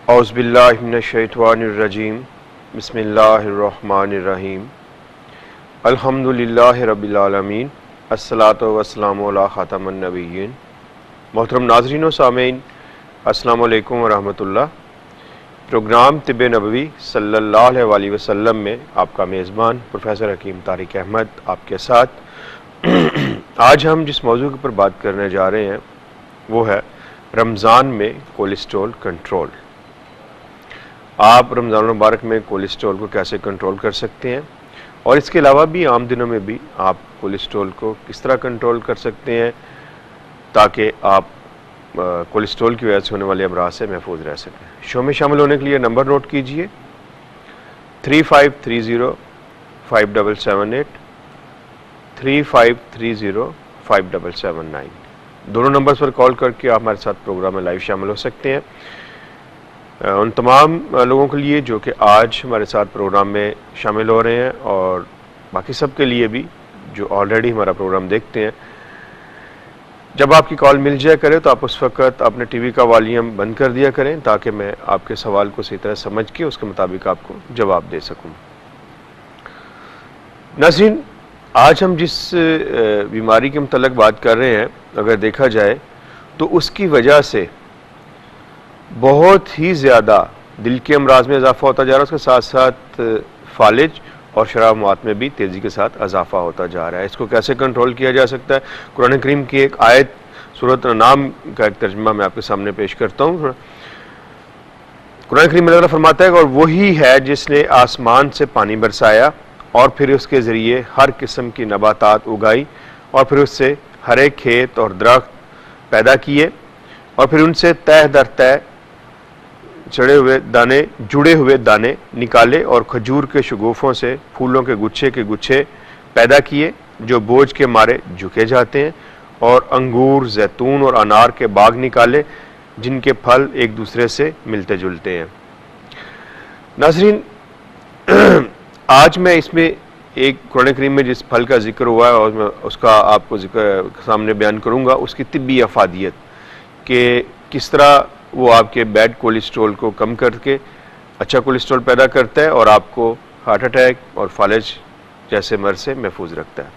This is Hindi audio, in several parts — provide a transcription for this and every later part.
औज़ुबिल्लाहि मिनश्शैतानिर्रजीम बिस्मिल्लाहिर्रहमानिर्रहीम अल्हम्दुलिल्लाहि रब्बिल आलमीन अस्सलातु वस्सलामु अला खातमिन नबिय्यीन। मोहतरम नाज़रीन व सामीन, अस्सलामु अलैकुम व रहमतुल्लाह। प्रोग्राम तिब्ब नबवी सल्लल्लाहु अलैहि वसल्लम में आपका मेज़बान प्रोफेसर हकीम तारिक अहमद आपके साथ। आज हम जिस मौजू के ऊपर बात करने जा रहे हैं वो है रमज़ान में कोलेस्ट्रॉल कंट्रोल। आप रमज़ान मुबारक में कोलेस्ट्रॉल को कैसे कंट्रोल कर सकते हैं और इसके अलावा भी आम दिनों में भी आप कोलेस्ट्रॉल को किस तरह कंट्रोल कर सकते हैं ताकि आप कोलेस्ट्रॉल की वजह से होने वाले अमराज से महफूज रह सकें। शो में शामिल होने के लिए नंबर नोट कीजिए 3530-5778 3530-5779। दोनों नंबर्स पर कॉल करके आप हमारे साथ प्रोग्राम में लाइव शामिल हो सकते हैं। उन तमाम लोगों के लिए जो कि आज हमारे साथ प्रोग्राम में शामिल हो रहे हैं और बाकी सब के लिए भी जो ऑलरेडी हमारा प्रोग्राम देखते हैं, जब आपकी कॉल मिल जाया करे तो आप उस वक़्त अपने टीवी का वॉल्यूम बंद कर दिया करें ताकि मैं आपके सवाल को सही तरह समझ के उसके मुताबिक आपको जवाब दे सकूं। नाज़रीन, आज हम जिस बीमारी के मुतल्लिक़ बात कर रहे हैं, अगर देखा जाए तो उसकी वजह से बहुत ही ज़्यादा दिल के अमराज में इजाफा होता जा रहा है। उसके साथ साथ फालिज और शराब मौत में भी तेज़ी के साथ इजाफा होता जा रहा है। इसको कैसे कंट्रोल किया जा सकता है? कुरान करीम की एक आयत सूरत नाम का एक तर्जुमा मैं आपके सामने पेश करता हूँ। कुरान करीम में अल्लाह फरमाता है, और वही है जिसने आसमान से पानी बरसाया और फिर उसके ज़रिए हर किस्म की नबातात उगाई और फिर उससे हरे खेत और दरख्त पैदा किए और फिर उनसे तह दर तह जुड़े हुए दाने निकाले और खजूर के शगुफ़ों से फूलों के गुच्छे पैदा किए जो बोझ के मारे झुके जाते हैं, और अंगूर, जैतून और अनार के बाग निकाले जिनके फल एक दूसरे से मिलते जुलते हैं। नाज़रीन, आज मैं इसमें एक कुरान करीम में जिस फल का जिक्र हुआ है और मैं उसका आपको जिक्र सामने बयान करूँगा, उसकी तिब्बी अफादियत कि किस तरह वो आपके बैड कोलेस्ट्रॉल को कम करके अच्छा कोलेस्ट्रॉल पैदा करता है और आपको हार्ट अटैक और फालिज जैसे मर्ज से महफूज रखता है।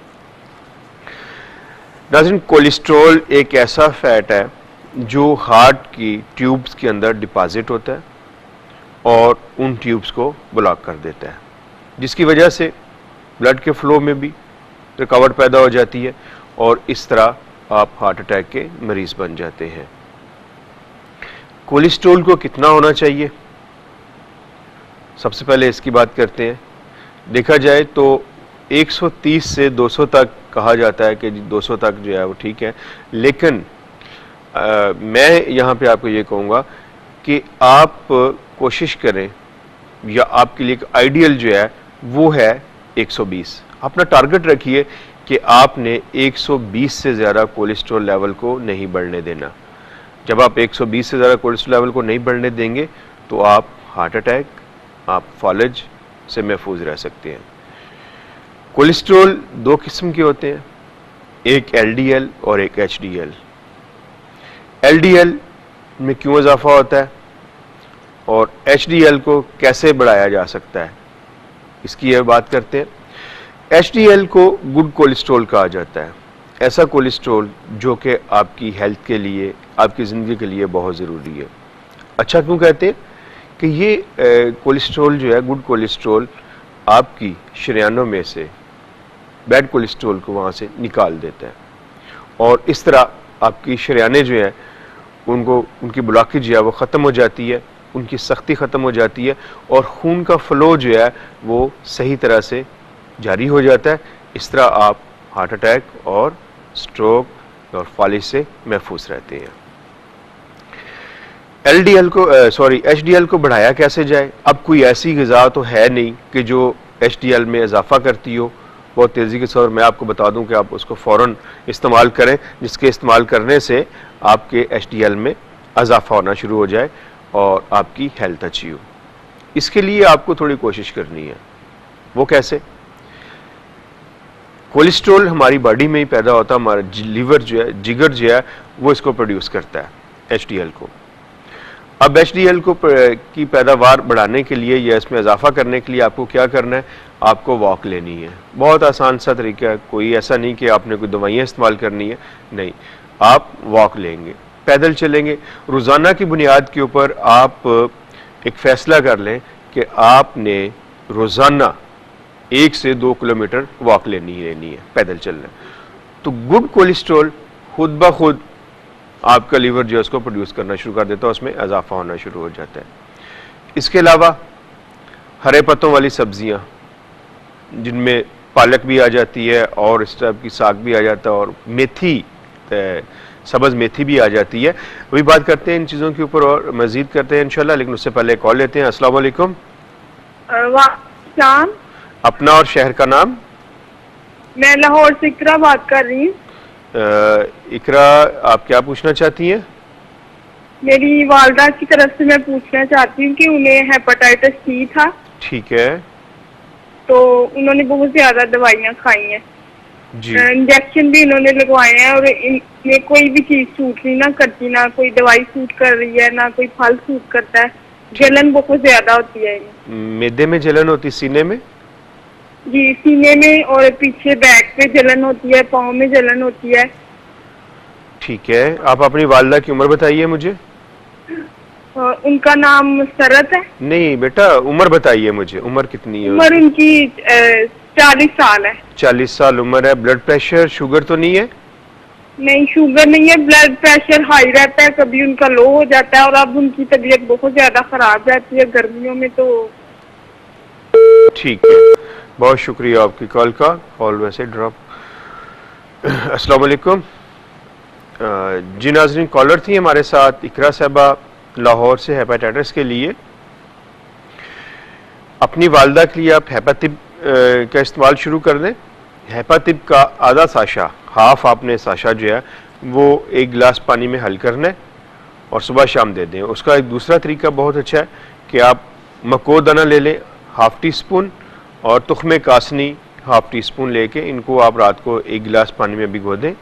नाज़रीन, कोलेस्ट्रॉल एक ऐसा फैट है जो हार्ट की ट्यूब्स के अंदर डिपॉजिट होता है और उन ट्यूब्स को ब्लॉक कर देता है, जिसकी वजह से ब्लड के फ्लो में भी रुकावट पैदा हो जाती है और इस तरह आप हार्ट अटैक के मरीज़ बन जाते हैं। कोलेस्ट्रॉल को कितना होना चाहिए, सबसे पहले इसकी बात करते हैं। देखा जाए तो 130 से 200 तक कहा जाता है कि 200 तक जो है वो ठीक है, लेकिन मैं यहाँ पे आपको ये कहूँगा कि आप कोशिश करें, या आपके लिए एक आइडियल जो है वो है 120। अपना टारगेट रखिए कि आपने 120 से ज़्यादा कोलेस्ट्रॉल लेवल को नहीं बढ़ने देना। जब आप 120 से ज़्यादा कोलेस्ट्रॉल लेवल को नहीं बढ़ने देंगे तो आप हार्ट अटैक, आप फालिज से महफूज रह सकते हैं। कोलेस्ट्रॉल दो किस्म के होते हैं, एक एलडीएल और एक एचडीएल। एलडीएल में क्यों इजाफा होता है और एचडीएल को कैसे बढ़ाया जा सकता है, इसकी यह बात करते हैं। एचडीएल को गुड कोलेस्ट्रॉल कहा जाता है, ऐसा कोलेस्ट्रॉल जो कि आपकी हेल्थ के लिए, आपकी ज़िंदगी के लिए बहुत ज़रूरी है। अच्छा क्यों कहते हैं कि ये कोलेस्ट्रॉल जो है, गुड कोलेस्ट्रॉल, आपकी शरीयानों में से बैड कोलेस्ट्रॉल को वहाँ से निकाल देता है और इस तरह आपकी शरीयानें जो हैं उनकी ब्लॉकेज जो है वो ख़त्म हो जाती है, उनकी सख्ती ख़त्म हो जाती है और खून का फ़्लो जो है वो सही तरह से जारी हो जाता है। इस तरह आप हार्ट अटैक और स्ट्रोक और फालिज से महफूज रहते हैं। एचडीएल को बढ़ाया कैसे जाए? अब कोई ऐसी ग़िज़ा तो है नहीं कि जो एचडीएल में इजाफा करती हो बहुत तेज़ी के साथ। मैं आपको बता दूं कि आप उसको फ़ौरन इस्तेमाल करें, जिसके इस्तेमाल करने से आपके एचडीएल में इजाफा होना शुरू हो जाए और आपकी हेल्थ अच्छी हो। इसके लिए आपको थोड़ी कोशिश करनी है। वो कैसे? कोलेस्ट्रॉल हमारी बॉडी में ही पैदा होता है, हमारा लीवर जो है, जिगर जो है, वो इसको प्रोड्यूस करता है एचडीएल को। अब HDL की पैदावार बढ़ाने के लिए या इसमें इजाफा करने के लिए आपको क्या करना है, आपको वॉक लेनी है। बहुत आसान सा तरीका है, कोई ऐसा नहीं कि आपने कोई दवाइयाँ इस्तेमाल करनी है, नहीं, आप वॉक लेंगे, पैदल चलेंगे। रोज़ाना की बुनियाद के ऊपर आप एक फ़ैसला कर लें कि आपने रोज़ाना 1 से 2 किलोमीटर वॉक लेनी है, पैदल चलना है। तो गुड कोलेस्ट्रॉल खुद ब खुद आपका लीवर जो है उसको प्रोड्यूस करना शुरू कर देता है, उसमें इजाफा होना शुरू हो जाता है। इसके अलावा हरे पत्तों वाली सब्जियां, जिनमें पालक भी आ जाती है और इस टाइप की साग भी आ जाता है और मेथी, सब्ज़ मेथी भी आ जाती है। वही बात करते हैं इन चीज़ों के ऊपर और मज़ीद करते हैं इंशाल्लाह, लेकिन उससे पहले कॉल लेते हैं। अस्सलाम वालेकुम। वालेकुम। अपना और शहर का नाम? मैं लाहौर से इकरा बात कर रही हूँ। इकरा, आप क्या पूछना चाहती हैं? मेरी वालदा की तरफ से मैं पूछना चाहती हूँ कि उन्हें हेपेटाइटिस सी था। ठीक है। तो उन्होंने बहुत ज्यादा दवाइयाँ खाई हैं, इंजेक्शन भी इन्होंने लगवाए हैं और इनमें कोई भी चीज सूट नहीं ना करती, ना कोई दवाई सूट कर रही है, ना कोई फल सूट करता है। जलन बहुत ज्यादा होती है। मैदे में जलन होती, सीने में? जी, सीने में और पीछे बैक पे जलन होती है, पाँव में जलन होती है। ठीक है, आप अपनी वालदा की उम्र बताइए मुझे। उनका नाम सरत है। नहीं बेटा, उम्र बताइए मुझे, उम्र कितनी है? उम्र उनकी 40 साल है। 40 साल उम्र है। ब्लड प्रेशर, शुगर तो नहीं है? नहीं, शुगर नहीं है, ब्लड प्रेशर हाई रहता है, कभी उनका लो हो जाता है और अब उनकी तबीयत बहुत ज्यादा खराब रहती है गर्मियों में। तो ठीक है, बहुत शुक्रिया आपकी कॉल का। कॉल वैसे ड्रॉप। अस्सलाम वालेकुम। जी नाज़रीन, कॉलर थी हमारे साथ इकरा साहबा लाहौर से हेपेटाइटिस के लिए। अपनी वालदा के लिए आप हेपातिब का इस्तेमाल शुरू कर दें। हेपातिब का आधा साशा, हाफ आपने साशा जो है वो 1 गिलास पानी में हल करना है और सुबह शाम दे दें। उसका एक दूसरा तरीका बहुत अच्छा है कि आप मको दाना ले लें, हाफ टी स्पून, और तुख्मे कासनी हाफ टी स्पून लेके इनको आप रात को 1 गिलास पानी में भिगो दें।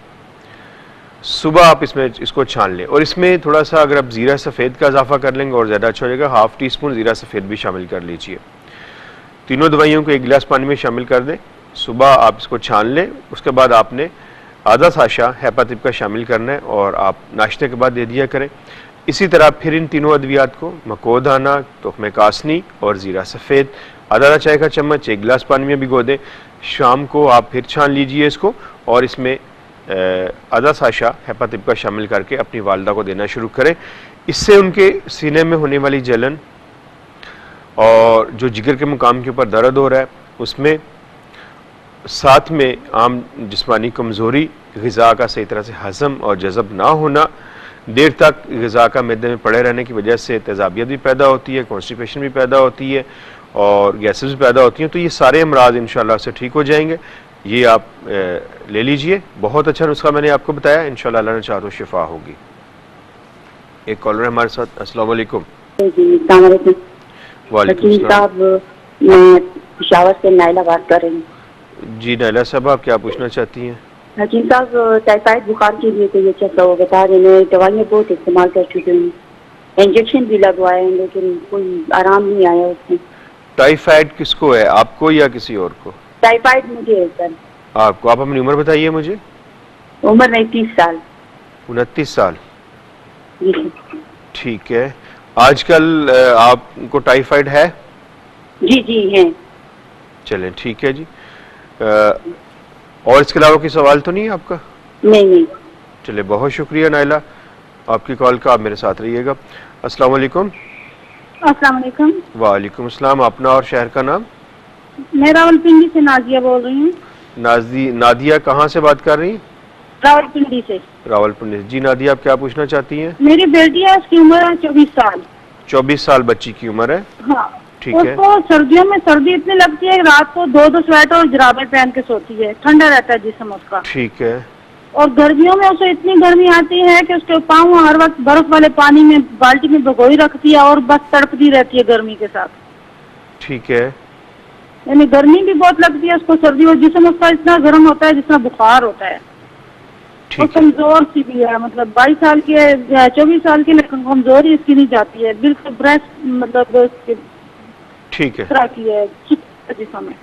सुबह आप इसको छान लें और इसमें थोड़ा सा अगर आप ज़ीरा सफ़ेद का इजाफा कर लेंगे और ज़्यादा अच्छा हो जाएगा। हाफ टी स्पून ज़ीरा सफ़ेद भी शामिल कर लीजिए। तीनों दवाइयों को 1 गिलास पानी में शामिल कर दें। सुबह आप इसको छान लें। उसके बाद आपने आधा साशा हेपातिब का शामिल करना है और आप नाश्ते के बाद दे दिया करें। इसी तरह फिर इन तीनों अद्वियात को मको दाना, तुख्मे कासनी और ज़ीरा सफ़ेद आधा चाय का चम्मच 1 गिलास पानी में भिगो दें। शाम को आप फिर छान लीजिए इसको और इसमें आधा साशा हेपातिब का शामिल करके अपनी वालदा को देना शुरू करें। इससे उनके सीने में होने वाली जलन और जो जिगर के मुकाम के ऊपर दर्द हो रहा है उसमें, साथ में आम जिस्मानी कमज़ोरी, ग़िज़ा का सही तरह से हज़म और जज़ब ना होना, देर तक ग़िज़ा का मैदे में पड़े रहने की वजह से तेज़ाबियत भी पैदा होती है, कॉन्स्टिपेशन भी पैदा होती है और गैसेस भी पैदा होती हैं। तो ये सारे अमराज इंशाल्लाह से ठीक हो जाएंगे। ये आप ले लीजिए। बहुत अच्छा नुस्खा मैंने आपको बताया, इंशाल्लाह अल्लाह ने चाहा तो शिफा होगी। एक कॉलर है हमारे साथ। अस्सलाम वालेकुम। वालेकुम सलाम। मैं पेशावर से नाइला बात कर रही हूँ। जी नाइला साहब, आप क्या पूछना चाहती हैं? हकीम साहब, टाइफाइड बुखार के लिए कोई अच्छा सा वो बता दें। मैं दवाइयाँ बहुत इस्तेमाल कर चुकी हूँ, इंजेक्शन भी लगवाए हैं, लेकिन कोई आराम नहीं आया उसमें। टाइफाइड किसको है, आपको या किसी और को? टाइफाइड मुझे है सर। आपको? आप अपनी उम्र बताइए मुझे। उम्र 29 साल। 29 साल, जी ठीक है। आजकल आपको टाइफाइड है? जी जी है। चलें ठीक है जी। और इसके अलावा कोई सवाल तो नहीं है आपका? नहीं नहीं। चले, बहुत शुक्रिया नाइला आपकी कॉल का। आप मेरे साथ रहिएगा। अस्सलाम वालेकुम। अस्सलाम वालेकुम। वालेकुम अस्सलाम। अपना और शहर का नाम? मैं रावलपिंडी से नाजिया बोल रही हूँ। नादिया कहाँ से बात कर रही हैं? रावलपिंडी से। रावलपिंडी। जी नादिया, आप क्या पूछना चाहती हैं? मेरी बेटी है, उसकी उम्र है 24 साल। 24 साल बच्ची की उम्र है? हाँ। ठीक है। उसको सर्दियों में सर्दी इतनी लगती है, रात को 2-2 स्वेटर और जुराबे पहन के सोती है, ठंडा रहता है जिस्म उसका। ठीक है। और गर्मियों में उसे इतनी गर्मी आती है कि उसके पाँव हर वक्त बर्फ वाले पानी में बाल्टी में भिगोई रखती है और बस तड़पती रहती है गर्मी के साथ। ठीक है। यानी गर्मी भी बहुत लगती है उसको, सर्दी, और जिस्म उसका इतना गर्म होता है जितना बुखार होता है। और कमजोर सी भी है, मतलब 22 साल की है, 24 साल की, लेकिन कमजोरी इसकी नहीं जाती है बिल्कुल, ब्रेस्ट मतलब ठीक है तरह की है जिसमें।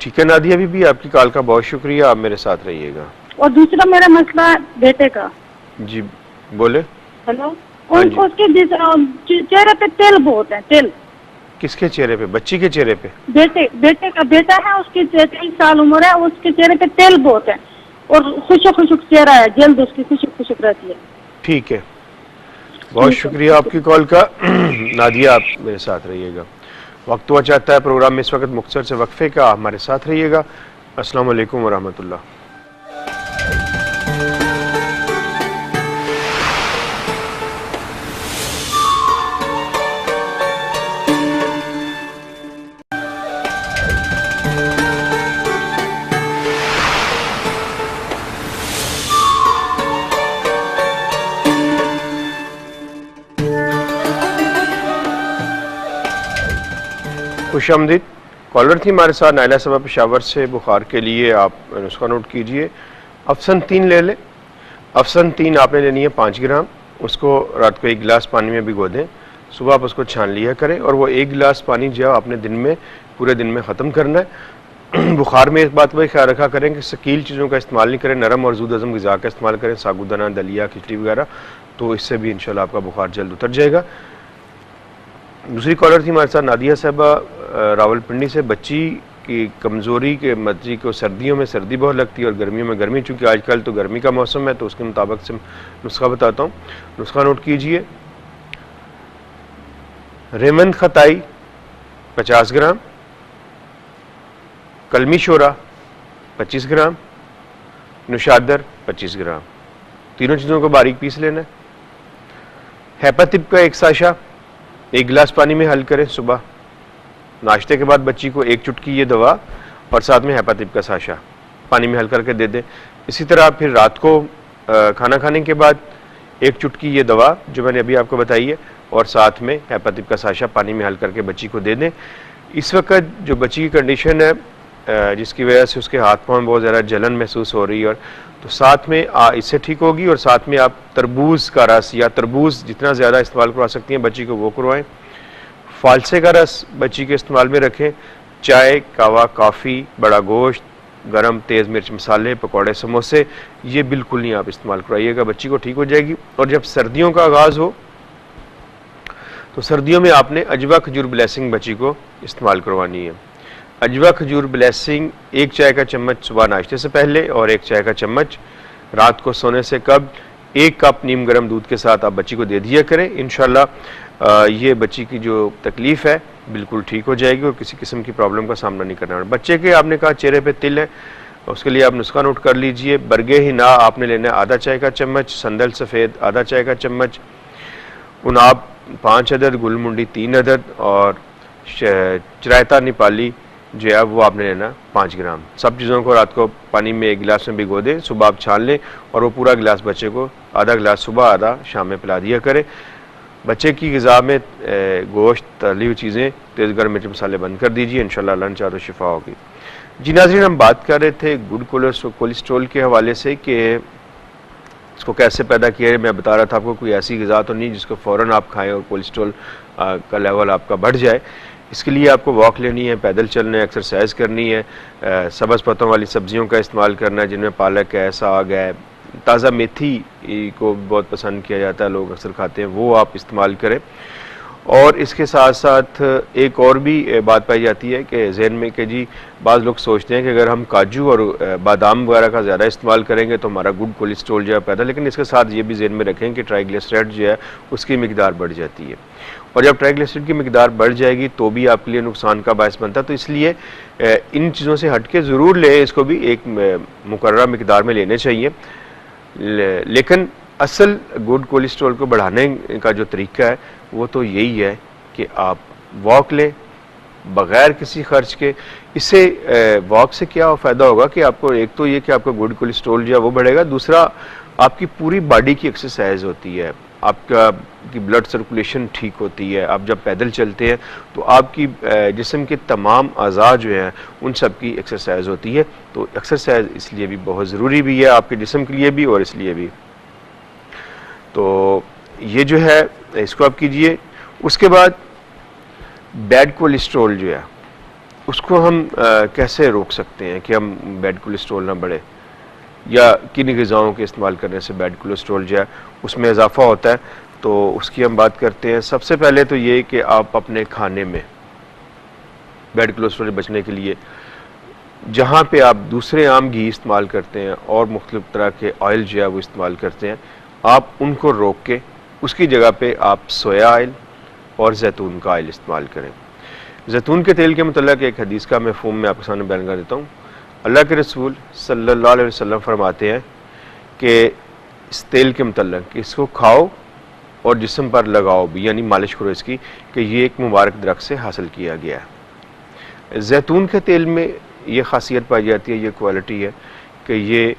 ठीक है नादिया बीबी, आपकी कॉल का बहुत शुक्रिया, आप मेरे साथ रहिएगा। और दूसरा मेरा मसला है बेटे का। जी बोले। हेलो। उनको उसके चेहरे पे तेल बहुत है, तेल। किसके चेहरे पे? बच्ची के चेहरे पे? बेटे का, बेटा है, उसकी 23 साल उम्र है, उसके चेहरे पे तेल बहुत है और खुशक चेहरा है, जल्द उसकी खुशक रहती है। ठीक है, बहुत शुक्रिया आपकी कॉल का। नादिया आप मेरे साथ रहिएगा। वक्त हुआ चाहता है प्रोग्राम में इस वक्त मुख्तसर से वक्फे का, हमारे साथ रहिएगा। अस्सलाम वालेकुम व रहमतुल्लाह। खुशामदीद। कॉलर थी हमारे साथ नाइला साहब पेशावर से। बुखार के लिए आप नुस्खा नोट कीजिए। अफसन 3 ले लें। अफसन 3 आपने लेनी है 5 ग्राम। उसको रात को 1 गिलास पानी में भिगो दें, सुबह आप उसको छान लिया करें और वो 1 गिलास पानी जो आपने दिन में पूरे दिन में ख़त्म करना है। बुखार में इस बात का ख्याल रखा करें कि शकील चीज़ों का इस्तेमाल नहीं करें, नरम और ज़ूद हज़म ग़िज़ा का इस्तेमाल करें, साबूदाना, दलिया, खिचड़ी वगैरह, तो इससे भी इंशाल्लाह आपका बुखार जल्द उतर जाएगा। दूसरी कॉलर थी हमारे साथ नादिया साहबा रावलपिंडी से। बच्ची की कमज़ोरी के बच्ची को सर्दियों में सर्दी बहुत लगती है और गर्मियों में गर्मी, चूँकि आजकल तो गर्मी का मौसम है तो उसके मुताबिक से नुस्खा बताता हूँ। नुस्खा नोट कीजिए। रेमंद खताई 50 ग्राम, कलमी शोरा 25 ग्राम, नुशादर 25 ग्राम, तीनों चीज़ों को बारीक पीस लेना है। हेपातिप का 1 साशा 1 गिलास पानी में हल करें। सुबह नाश्ते के बाद बच्ची को 1 चुटकी ये दवा और साथ में हेपातिप का साशा पानी में हल करके दे दें। इसी तरह फिर रात को खाना खाने के बाद 1 चुटकी ये दवा जो मैंने अभी आपको बताई है और साथ में हेपातिप का साशा पानी में हल करके बच्ची को दे दें। इस वक्त जो बच्ची की कंडीशन है जिसकी वजह से उसके हाथ पाँव में बहुत ज़्यादा जलन महसूस हो रही है, और तो साथ में इससे ठीक होगी। और साथ में आप तरबूज का रस या तरबूज जितना ज़्यादा इस्तेमाल करवा सकती हैं बच्ची को वो करवाएं। फालसे का रस बच्ची के इस्तेमाल में रखें। चाय, कावा, कॉफ़ी, बड़ा गोश्त, गरम तेज़ मिर्च मसाले, पकौड़े, समोसे, ये बिल्कुल नहीं आप इस्तेमाल करवाइएगा, बच्ची को ठीक हो जाएगी। और जब सर्दियों का आगाज़ हो तो सर्दियों में आपने अजवा खजूर ब्लेसिंग बच्ची को इस्तेमाल करवानी है। अजवा खजूर ब्लेसिंग 1 चाय का चम्मच सुबह नाश्ते से पहले और 1 चाय का चम्मच रात को सोने से कब 1 कप नीम गर्म दूध के साथ आप बच्ची को दे दिया करें। इंशाल्लाह ये बच्ची की जो तकलीफ़ है बिल्कुल ठीक हो जाएगी और किसी किस्म की प्रॉब्लम का सामना नहीं करना पड़ेगा। बच्चे के आपने कहा चेहरे पे तिल है, उसके लिए आप नुस्खा नोट कर लीजिए। बरगे हिना आपने लेना है आधा चाय का चम्मच, संदल सफ़ेद आधा चाय का चम्मच, उनाब 5 अदद, गुलमुंडी 3 अदद और चरायता नेपाली जो है वो आपने लेना 5 ग्राम। सब चीज़ों को रात को पानी में 1 गिलास में भिगो दें, सुबह आप छान लें और वो पूरा गिलास बच्चे को आधा गिलास सुबह आधा शाम में पिला दिया करें। बच्चे की ग़िज़ा में गोश्त, तली हुई चीज़ें, तेज़ गर्म मिर्च मसाले बंद कर दीजिए, इंशाल्लाह अल्लाह ने चाहा तो शिफा होगी। जी नाज़रीन, हम बात कर रहे थे गुड कोलेस्ट्रॉल के हवाले से कि इसको कैसे पैदा किया है। मैं बता रहा था आपको कोई ऐसी ग़िज़ा तो नहीं जिसको फ़ौरन आप खाएं और कोलेस्ट्रॉल का लेवल आपका बढ़ जाए। इसके लिए आपको वॉक लेनी है, पैदल चलना है, एक्सरसाइज करनी है, सब्ज़ पत्तों वाली सब्जियों का इस्तेमाल करना है जिनमें पालक है, साग है, ताज़ा मेथी को बहुत पसंद किया जाता है, लोग अक्सर खाते हैं, वो आप इस्तेमाल करें। और इसके साथ साथ एक और भी बात पाई जाती है कि जहन में कि जी बाज़ लोग सोचते हैं कि अगर हम काजू और बादाम वगैरह का ज़्यादा इस्तेमाल करेंगे तो हमारा गुड कोलेस्ट्रॉल जो है पैदा, लेकिन इसके साथ ये भी जहन में रखें कि ट्राइग्लिसराइड जो है उसकी मिकदार बढ़ जाती है और जब ट्राइग्लिसराइड की मिकदार बढ़ जाएगी तो भी आपके लिए नुकसान का बायस बनता है। तो इसलिए इन चीज़ों से हट के ज़रूर लें, इसको भी एक मुकर्ररा मिकदार में लेने चाहिए। लेकिन असल गुड कोलेस्ट्रॉल को बढ़ाने का जो तरीका है वो तो यही है कि आप वॉक लें बग़ैर किसी खर्च के। इससे वॉक से क्या फ़ायदा होगा कि आपको एक तो ये कि आपका गुड कोलेस्ट्रॉल जो है वो बढ़ेगा, दूसरा आपकी पूरी बॉडी की एक्सरसाइज होती है। आपका की ब्लड सर्कुलेशन ठीक होती है। आप जब पैदल चलते हैं तो आपकी जिस्म के तमाम अज़ा जो हैं उन सब की एक्सरसाइज होती है। तो एक्सरसाइज इसलिए भी बहुत ज़रूरी भी है, आपके जिस्म के लिए भी और इसलिए भी। तो ये जो है इसको आप कीजिए। उसके बाद बैड कोलेस्ट्रॉल जो है उसको हम कैसे रोक सकते हैं कि हम बैड कोलेस्ट्रॉल ना बढ़े, या किन ग़िज़ाओं के इस्तेमाल करने से बैड कोलेस्ट्रॉल जो है उसमें इजाफा होता है, तो उसकी हम बात करते हैं। सबसे पहले तो ये कि आप अपने खाने में बैड कोलेस्ट्रॉल से बचने के लिए जहाँ पे आप दूसरे आम घी इस्तेमाल करते हैं और मुख्तलिफ तरह के ऑयल जो है वो इस्तेमाल करते हैं, आप उनको रोक के उसकी जगह पे आप सोया ऑयल और जैतून का ऑयल इस्तेमाल करें। जैतून के तेल के मतलब एक हदीस का मफ़हूम मैं आपके सामने बयान कर देता हूँ। अल्लाह के रसूल सल्लल्लाहु अलैहि वसल्लम फरमाते हैं कि इस तेल के मतलब कि इसको खाओ और जिस्म पर लगाओ भी, यानी मालिश करो इसकी, कि ये एक मुबारक दरख्त से हासिल किया गया है। जैतून के तेल में ये खासियत पाई जाती है, ये क्वालिटी है कि ये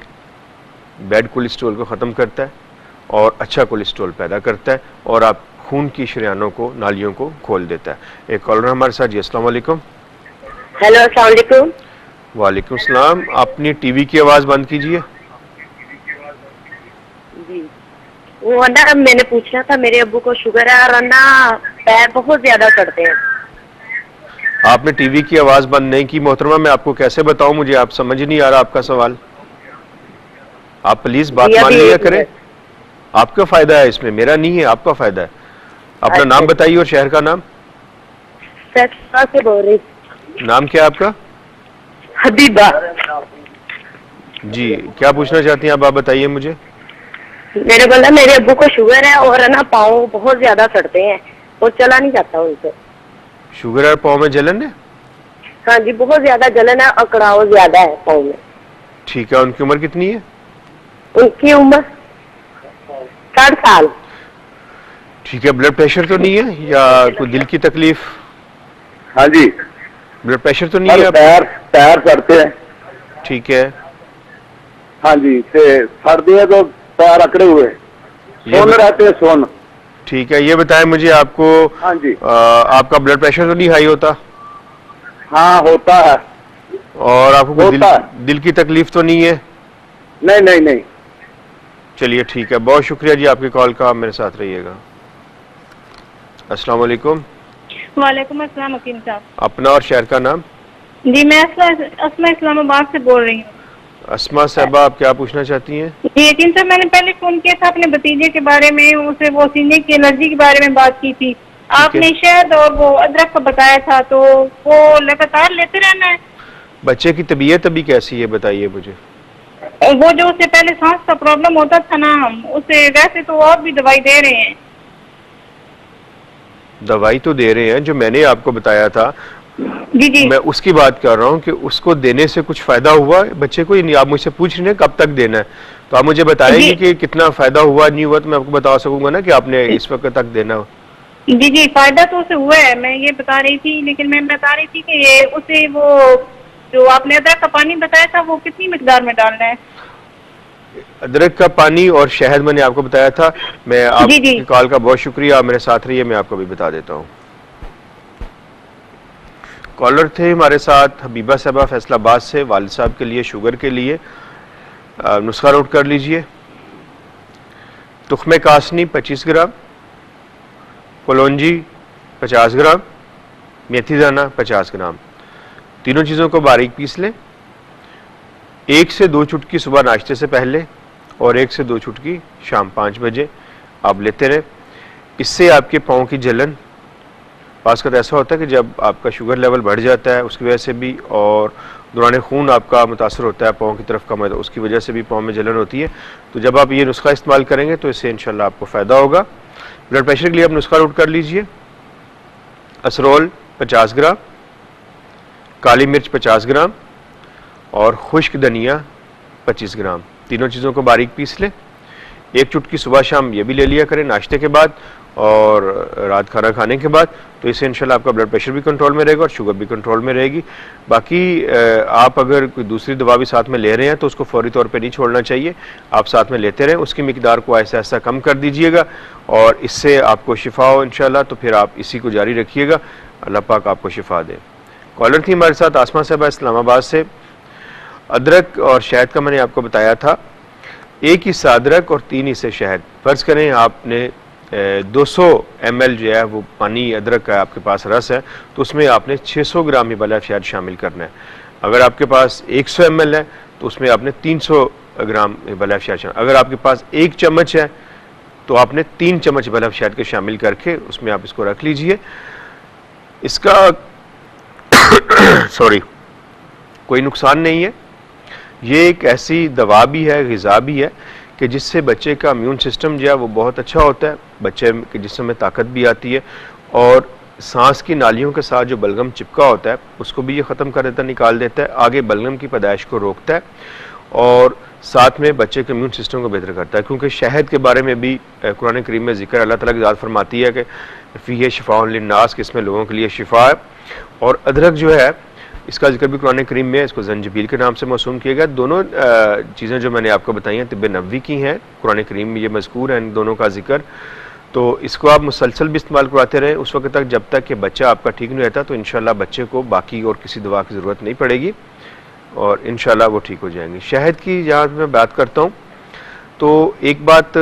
बैड कोलेस्ट्रॉल को ख़त्म करता है और अच्छा कोलेस्ट्रॉल पैदा करता है और आप खून की शरियानों को, नालियों को खोल देता है। एक कॉलर हमारे साथ। जी अस्सलाम वालेकुम। हेलो अस्सलाम वालेकुम। वालेकुम सलाम। अपनी टीवी की आवाज़ बंद कीजिए। जी वो ना मैंने पूछना था, मेरे अब्बू को शुगर है और ना पैर बहुत ज्यादा करते हैं। आपने टीवी की आवाज़ बंद नहीं की मोहतरमा, मैं आपको कैसे बताऊं, मुझे आप समझ नहीं आ रहा आपका सवाल। आप प्लीज़ बात मान लिया करें, आपका फ़ायदा है इसमें, मेरा नहीं है, आपका फ़ायदा है। अपना नाम बताइए और शहर का नाम। से बोल रही। नाम क्या है आपका? हबीबा। जी क्या पूछना चाहती हैं आप बताइए मुझे। मेरे बोला मेरे अब्बू को शुगर है और है ना पाँव बहुत ज्यादा सड़ते हैं और चला नहीं जाता उनसे। शुगर और पाँव में जलन है? हाँ जी बहुत ज्यादा जलन है, अकड़ाव ज्यादा है पाँव में। ठीक है, उनकी उम्र कितनी है? उनकी उम्र 60 साल। ठीक है, ब्लड प्रेशर तो नहीं है या कोई दिल की तकलीफ? हाँ जी, ब्लड प्रेशर तो नहीं है? पैर सड़ते हैं। ठीक है। हाँ जी, सर्दी है तो पैर अकड़े हुए, सोन रहते हैं सोन। ठीक है, ये बताएं मुझे आपको। हाँ जी। आपका ब्लड प्रेशर तो नहीं हाई होता? हाँ होता है। और आपको कोई दिल की तकलीफ तो नहीं है? नहीं नहीं नहीं। चलिए ठीक है, बहुत शुक्रिया जी आपकी कॉल का, आप मेरे साथ रहिएगा। अस्सलाम वालेकुम। वालेकुम अस्सलाम हकीम साहब। अपना और शहर का नाम? जी मैं अस्मा इस्लामाबाद से बोल रही हूँ। अस्मा साहबा, आप क्या पूछना चाहती हैं? जी हकीम साहब, मैंने पहले फोन किया था अपने भतीजे के बारे में, उसे वो सीने की एलर्जी के बारे में बात की थी। आपने शहद और वो अदरक का बताया था, तो वो लगातार लेते रहना है? बच्चे की तबीयत अभी कैसी है बताइए मुझे। वो जो उससे पहले सांस का प्रॉब्लम होता था ना, उसे वैसे तो आप भी दवाई दे रहे हैं? दवाई तो दे रहे हैं, जो मैंने आपको बताया था जी जी, मैं उसकी बात कर रहा हूँ कि उसको देने से कुछ फायदा हुआ बच्चे को? नहीं, आप मुझसे पूछ रहे हैं कब तक देना है, तो आप मुझे बताएंगे कि कितना फायदा हुआ नहीं हुआ, तो मैं आपको बता सकूंगा ना कि आपने इस वक्त तक देना हो। जी जी, फायदा तो उसे हुआ है, मैं ये बता रही थी। लेकिन मैं बता रही थी कि ये उसे वो जो आपने अदरक का पानी बताया था वो कितनी मिकदार में डालना है? अदरक का पानी और शहद मैंने आपको बताया था। मैं आपकी कॉल का बहुत शुक्रिया, आप मेरे साथ रहिए, मैं आपको भी बता देता हूँ। कॉलर थे हमारे साथ हबीबा साहबा फैसलाबाद से, वालिद साहब के लिए शुगर के लिए नुस्खा नोट कर लीजिए। तुख्मे कासनी 25 ग्राम, कलौंजी 50 ग्राम, मेथी दाना 50 ग्राम, तीनों चीज़ों को बारीक पीस लें। 1 से 2 चुटकी सुबह नाश्ते से पहले और 1 से 2 चुटकी शाम 5 बजे आप लेते रहें। इससे आपके पाँव की जलन, खासकर ऐसा होता है कि जब आपका शुगर लेवल बढ़ जाता है उसकी वजह से भी, और दौरान खून आपका मुतासर होता है पाँव की तरफ कम है, तो उसकी वजह से भी पाँव में जलन होती है। तो जब आप ये नुस्खा इस्तेमाल करेंगे तो इससे इंशाल्लाह आपको फ़ायदा होगा। ब्लड प्रेशर के लिए आप नुस्खा नोट कर लीजिए। असरोल 50 ग्राम, काली मिर्च 50 ग्राम और खुश्क धनिया 25 ग्राम, तीनों चीज़ों को बारीक पीस लें। 1 चुटकी सुबह शाम ये भी ले लिया करें नाश्ते के बाद, और रात खाना खाने के बाद, तो इससे इंशाल्लाह आपका ब्लड प्रेशर भी कंट्रोल में रहेगा और शुगर भी कंट्रोल में रहेगी। बाकी आप अगर कोई दूसरी दवा भी साथ में ले रहे हैं तो उसको फौरी तौर पे नहीं छोड़ना चाहिए, आप साथ में लेते रहें, उसकी मिकदार को ऐसा ऐसा कम कर दीजिएगा और इससे आपको शिफा हो इंशाल्लाह। तो फिर आप इसी को जारी रखिएगा, अल्लाह पाक आपको शिफा दे। कॉलर थी हमारे साथ आसमा साहबा इस्लामाबाद से। अदरक और शहद का मैंने आपको बताया था, 1 हिस्सा अदरक और 3 हिस्से शहद। फ़र्ज़ करें आपने 200 ml जो है वो पानी अदरक का आपके पास रस है, तो उसमें आपने 600 ग्राम हिबाला शहद शामिल करना है। अगर आपके पास 100 ml है तो उसमें आपने 300 ग्राम हिबाला शहद शामिल। अगर आपके पास 1 चम्मच है तो आपने 3 चम्मच हिबाला शहद के शामिल करके उसमें आप इसको रख लीजिए। इसका सॉरी कोई नुकसान नहीं है, ये एक ऐसी दवा भी है, ग़िज़ा भी है कि जिससे बच्चे का इम्यून सिस्टम जो है वो बहुत अच्छा होता है, बच्चे के जिस्म में ताकत भी आती है और सांस की नालियों के साथ जो बलगम चिपका होता है उसको भी ये ख़त्म कर देता है, निकाल देता है, आगे बलगम की पैदाइश को रोकता है और साथ में बच्चे के इम्यून सिस्टम को बेहतर करता है। क्योंकि शहद के बारे में भी कुरान करीम में जिक्र अल्लाह ताला की ज़ात फरमाती है कि फ़ीही शिफ़ाउन लिन्नास, कि इसमें लोगों के लिए शिफा है। और अदरक जो है इसका जिक्र भी कुरान करीम में, इसको जंजबील के नाम से मौसूम किया गया। दोनों चीज़ें जो मैंने आपको बताई हैं तिब्ब नबवी की हैं, कुरान करीम में ये मज़कूर है इन दोनों का जिक्र। तो इसको आप मुसलसल भी इस्तेमाल करवाते रहें उस वक्त तक जब तक कि बच्चा आपका ठीक नहीं रहता, तो इंशाल्लाह बच्चे को बाकी और किसी दवा की ज़रूरत नहीं पड़ेगी और इंशाल्लाह वो ठीक हो जाएंगे। शहद की जहाँ मैं बात करता हूँ तो एक बात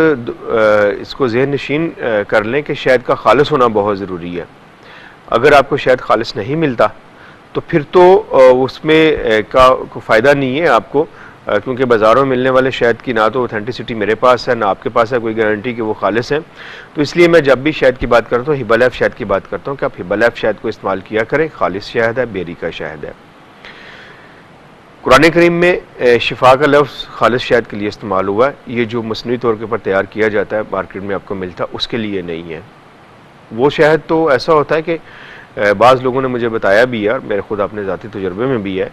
इसको ज़हन नशीन कर लें कि शहद का खालिस होना बहुत ज़रूरी है। अगर आपको शहद खालिस नहीं मिलता तो फिर तो उसमें का फ़ायदा नहीं है आपको, क्योंकि बाज़ारों में मिलने वाले शहद की ना तो ऑथेंटिसिटी मेरे पास है ना आपके पास है कोई गारंटी कि वो खालिस है। तो इसलिए मैं जब भी शहद की बात करता हूँ हिबालैफ शहद की बात करता हूँ कि आप हिबालैफ शहद को इस्तेमाल किया करें, खालिस शहद है, बेरी का शहद है। कुरान करीम में शिफा का लफ्ज़ खालिस शहद के लिए इस्तेमाल हुआ है, ये जो मसनूई तौर के ऊपर तैयार किया जाता है मार्केट में आपको मिलता उसके लिए नहीं है। वो शहद तो ऐसा होता है कि बाज़ लोगों ने मुझे बताया भी है और मेरे खुद अपने ज़ाती तजुर्बे में भी है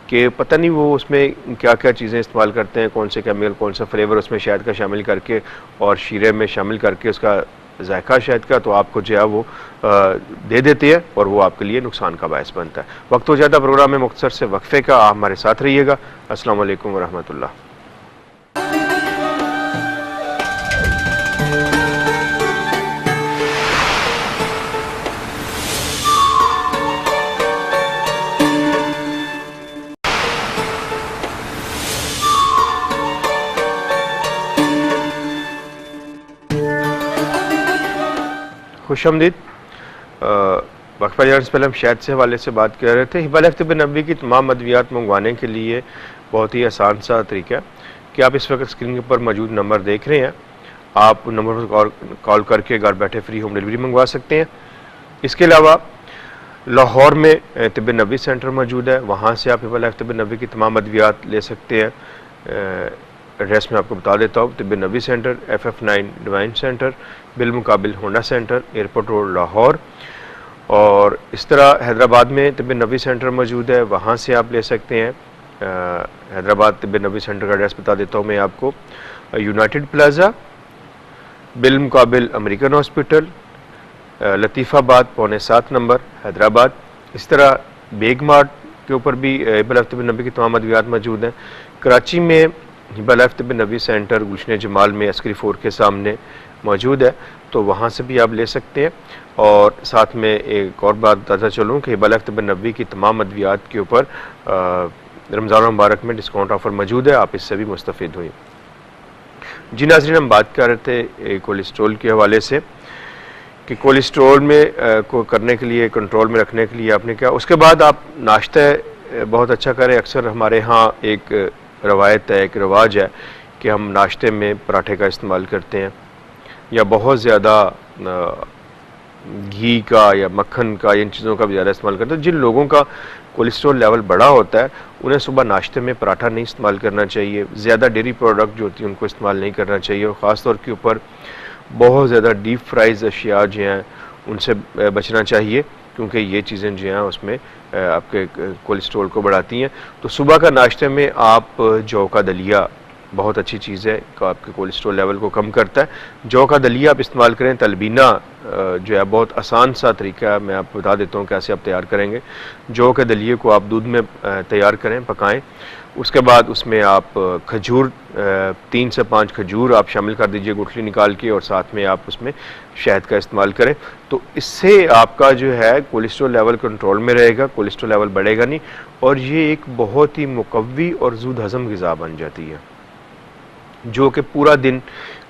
कि पता नहीं वो उसमें क्या क्या चीज़ें इस्तेमाल करते हैं, कौन से केमिकल, कौन सा फ्लेवर उसमें शहद का शामिल करके और शीरे में शामिल करके उसका जायका शहद का तो आपको जो है वो दे देते हैं और वो आपके लिए नुकसान का बायस बनता है। वक्त हो जाता प्रोग्राम में मुख्तसर से वक्फे का, आप हमारे साथ रहिएगा। अस्सलाम वालेकुम वरहमतुल्लाह। खुशामदीद। वक्फा जाने से पहले हम शहद से हवाले से बात कर रहे थे। हिबालैफ तिब्ब नबवी की तमाम अद्वियात मंगवाने के लिए बहुत ही आसान सा तरीका है कि आप इस वक्त स्क्रीन के ऊपर मौजूद नंबर देख रहे हैं, आप नंबर पर कॉल करके घर बैठे फ्री होम डिलीवरी मंगवा सकते हैं। इसके अलावा लाहौर में तिब्ब नबवी सेंटर मौजूद है, वहाँ से आप हिबालैफ तिब्ब नबवी की तमाम अद्वियात ले सकते हैं। एड्रेस में आपको बता देता हूँ, Tibb Nabawi center FF9 divine center, बिलमुकाबिल Honda center, airport road Lahore. और इस तरह हैदराबाद में तिब्ब नबवी सेंटर मौजूद है, वहाँ से आप ले सकते हैं। हैदराबाद तिब्ब नबवी सेंटर का एड्रेस बता देता हूँ मैं आपको, यूनाइटेड प्लाजा, बिलमुकाबिल अमेरिकन हॉस्पिटल, लतीफ़ाबाद पौने 7 नंबर हैदराबाद। इस तरह बेग मार्ट के ऊपर भी हिबालैफ तिब्ब नबवी की तमाम अद्वियात मौजूद हैं। कराची में हिबालैफ तिब्ब नबवी सेंटर गुलशन जमाल में अस्करी 4 के सामने मौजूद है, तो वहाँ से भी आप ले सकते हैं। और साथ में एक और बात बताता चलूँ कि हिबालैफ तिब्ब नबवी की तमाम अद्वियात के ऊपर रमज़ान मुबारक में डिस्काउंट ऑफ़र मौजूद है, आप इससे भी मुस्तफ़ीद हुई। जी नाज़रीन, हम बात कर रहे थे कोलेस्ट्रॉल के हवाले से कि कोलेस्ट्रॉल में को करने के लिए, कंट्रोल में रखने के लिए आपने क्या, उसके बाद आप नाश्ता बहुत अच्छा करें। अक्सर हमारे यहाँ एक रवायत है, एक रिवाज है कि हम नाश्ते में पराठे का इस्तेमाल करते हैं या बहुत ज़्यादा घी का या मक्खन का, इन चीज़ों का भी ज़्यादा इस्तेमाल करते हैं। जिन लोगों का कोलेस्ट्रॉल लेवल बड़ा होता है उन्हें सुबह नाश्ते में पराठा नहीं इस्तेमाल करना चाहिए, ज़्यादा डेयरी प्रोडक्ट जो होती है उनको इस्तेमाल नहीं करना चाहिए, और ख़ास तौर के ऊपर बहुत ज़्यादा डीप फ्राइज अशिया जो हैं उनसे बचना चाहिए, क्योंकि ये चीज़ें जो हैं उसमें आपके कोलेस्ट्रॉल को बढ़ाती हैं। तो सुबह का नाश्ते में आप जौ का दलिया बहुत अच्छी चीज़ है, आपके कोलेस्ट्रॉल लेवल को कम करता है। जौ का दलिया आप इस्तेमाल करें, तलबीना जो है बहुत आसान सा तरीका है, मैं आपको बता देता हूँ कैसे आप तैयार करेंगे। जौ के दलिए को आप दूध में तैयार करें, पकाएं, उसके बाद उसमें आप खजूर 3 से 5 खजूर आप शामिल कर दीजिए गुठली निकाल के, और साथ में आप उसमें शहद का इस्तेमाल करें। तो इससे आपका जो है कोलेस्ट्रॉल लेवल कंट्रोल में रहेगा, कोलेस्ट्रॉल लेवल बढ़ेगा नहीं, और ये एक बहुत ही मुकव्वी और ज़ूद हज़म ग़िज़ा बन जाती है जो कि पूरा दिन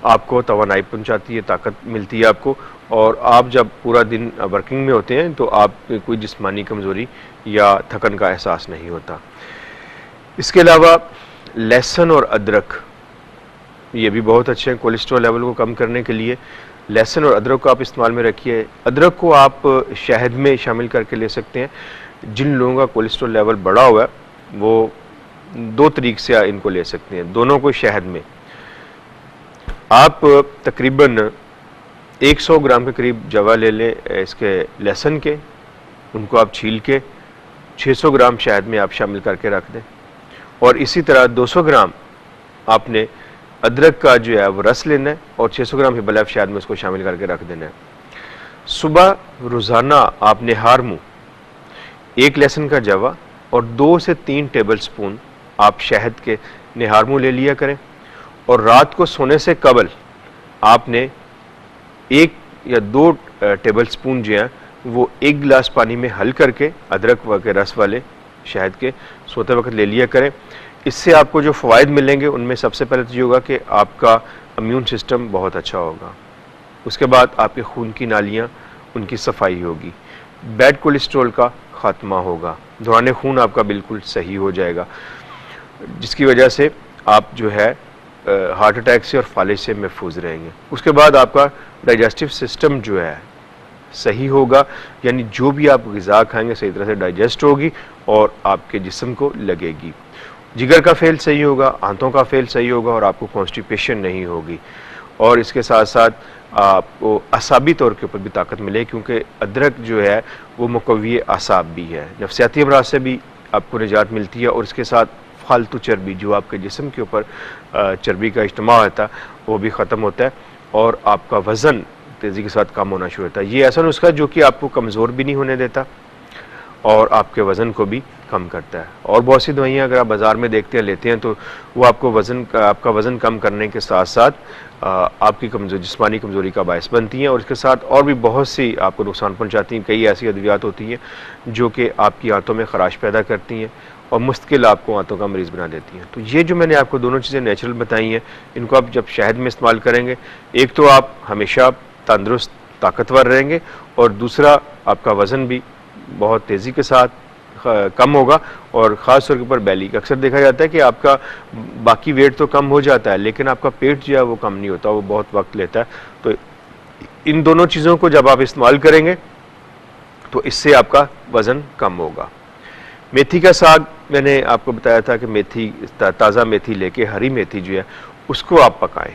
आपको तवानाई पहुंचाती है, ताकत मिलती है आपको, और आप जब पूरा दिन वर्किंग में होते हैं तो आप कोई जिस्मानी कमज़ोरी या थकन का एहसास नहीं होता। इसके अलावा लहसुन और अदरक ये भी बहुत अच्छे हैं कोलेस्ट्रॉल लेवल को कम करने के लिए। लहसुन और अदरक को आप इस्तेमाल में रखिए। अदरक को आप शहद में शामिल करके ले सकते हैं। जिन लोगों का कोलेस्ट्रॉल लेवल बढ़ा हुआ है वो 2 तरीके से इनको ले सकते हैं, दोनों को शहद में। आप तकरीबन 100 ग्राम के करीब जवा ले लें इसके लहसुन के, उनको आप छील के 600 ग्राम शहद में आप शामिल करके रख दें, और इसी तरह 200 ग्राम आपने अदरक का जो है वो रस लेना है और 600 ग्राम हिब्बल शहद में उसको शामिल करके रख देना है। सुबह रोज़ाना आप निहार मुँह 1 लहसुन का जवा और 2 से 3 टेबल स्पून आप शहद के निहार मुँह ले लिया करें, और रात को सोने से कबल आपने 1 या 2 टेबल स्पून जो हैं वो 1 गिलास पानी में हल करके अदरक के रस वाले शहद के सोते वक्त ले लिया करें। इससे आपको जो फ़वाइद मिलेंगे उनमें सबसे पहले तो ये होगा कि आपका इम्यून सिस्टम बहुत अच्छा होगा, उसके बाद आपके खून की नालियाँ उनकी सफाई होगी, बैड कोलेस्ट्रॉल का ख़ात्मा होगा, दौरान खून आपका बिल्कुल सही हो जाएगा, जिसकी वजह से आप जो है हार्ट अटैक से और फालिज से महफूज रहेंगे। उसके बाद आपका डाइजेस्टिव सिस्टम जो है सही होगा, यानी जो भी आप ग़िज़ा खाएंगे सही तरह से डाइजेस्ट होगी और आपके जिस्म को लगेगी। जिगर का फेल सही होगा, आंतों का फेल सही होगा, और आपको कॉन्स्टिपेशन नहीं होगी, और इसके साथ साथ आपको असाबी तौर के ऊपर भी ताकत मिले, क्योंकि अदरक जो है वो मुकव्वी असाब भी है, नफ्सियाती अमराज से भी आपको निजात मिलती है, और इसके साथ फालतू चर्बी जो आपके जिस्म के ऊपर चर्बी का इज्तिमा होता है वो भी ख़त्म होता है, और आपका वज़न तेज़ी के साथ कम होना शुरू होता है। ये ऐसा नुस्खा जो कि आपको कमज़ोर भी नहीं होने देता और आपके वज़न को भी कम करता है। और बहुत सी दवाइयाँ अगर आप बाज़ार में देखते हैं, लेते हैं, तो वो आपको आपका वज़न कम करने के साथ साथ आपकी जिस्मानी कमज़ोरी का बायस बनती हैं, और इसके साथ और भी बहुत सी आपको नुकसान पहुँचाती हैं। कई ऐसी अद्वियात होती हैं जो कि आपकी आंतों में ख़राश पैदा करती हैं और मुस्तकिल आपको आंतों का मरीज़ बना देती हैं। तो ये जो मैंने आपको दोनों चीज़ें नेचुरल बताई हैं, इनको आप जब शहद में इस्तेमाल करेंगे, एक तो आप हमेशा तंदुरुस्त ताकतवर रहेंगे, और दूसरा आपका वज़न भी बहुत तेज़ी के साथ कम होगा, और ख़ास तौर के ऊपर बैली। अक्सर देखा जाता है कि आपका बाकी वेट तो कम हो जाता है लेकिन आपका पेट जो है वो कम नहीं होता, वो बहुत वक्त लेता है। तो इन दोनों चीज़ों को जब आप इस्तेमाल करेंगे तो इससे आपका वज़न कम होगा। मेथी का साग मैंने आपको बताया था कि मेथी, ताज़ा मेथी लेके, हरी मेथी जो है उसको आप पकाएं,